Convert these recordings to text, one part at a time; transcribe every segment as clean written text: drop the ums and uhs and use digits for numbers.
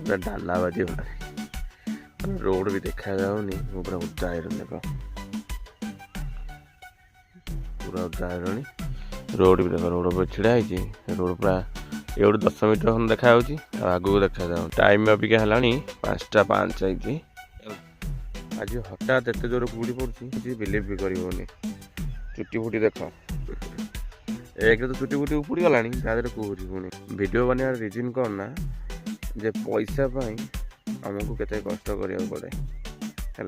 पूरा डाला बाजी रोड भी देखा जाऊनी पूरा उदा देख पूरा उदा रोड भी देख रोड पर छिड़ा रोड पूरा ये 10 मीटर खंड देखा आगू देखा जाऊ टाइम अबिका है 5:05 आज हठात एत जोर कुड़ी पड़ी बिलीव भी कर चुटी फुटी देख एक तो चुटी फुटी उपड़ी गला कुहुरी पुणी वीडियो बनवार रिजन कौन ना जे पैसा आमको केते कष्ट करिया पड़े है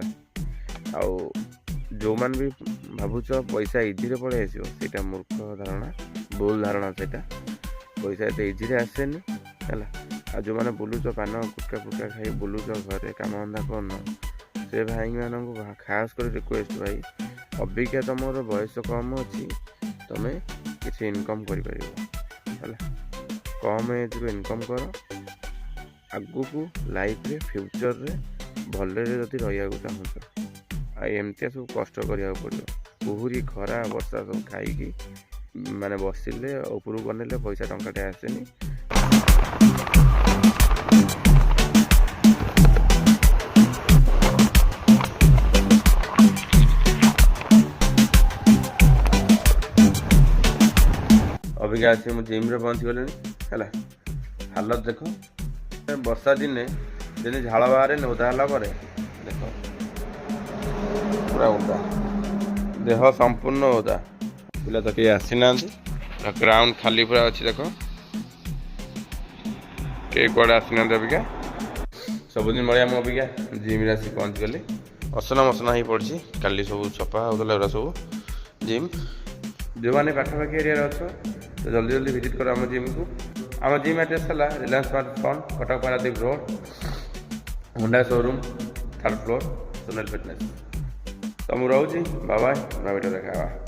जो मान भी भावुच पैसा इजी रे पड़े आसा मूर्ख धारणा भूल धारणा से पैसा एत इजी आसेनी है जो मैंने बुलूच पान गुटका फुटका खाई बुलूच घरे काम धंदा करन से भाई मान खास कर रिक्वेस्ट भाई अबिका तुम बयस कम अच्छी तुम्हें किसी इनकम कर कम एज रू इनकम कर आगू को लाइफ रे फ्यूचर रे भले जदि रहा चाहूच एमती सब कष्ट करा पड़ो कुहुरी खरा वर्षा सब खाई माने बसिले उपरू बनले पैसा टंकाटे आसेनी अबिका आसी मो जिम रे पहुँची गले है हालत देख वर्षा दिने जमी झाड़ बाहर ओदा है देख पूरा ओदा देह संपूर्ण ओदा पिला तो कहीं आसी ना ग्राउंड खाली पूरा अच्छी देख के कड़े आसी ना अबिका सबुदिन भाया मुझे अबिका जिम आसी पहुँची गली असना मसना हो पड़ी काली सब सफा होता सब जिम जो मैंने पाखापाखि एरिया अच्छो तो जल्दी जल्दी विजिट करो आम जिम को आम जिम एड्रेस है Reliance smart phone Cuttack Paradip road Honda showroom 3rd floor Sonal fitness तो मुझे रोचे बाय बाय भिडियो देखा।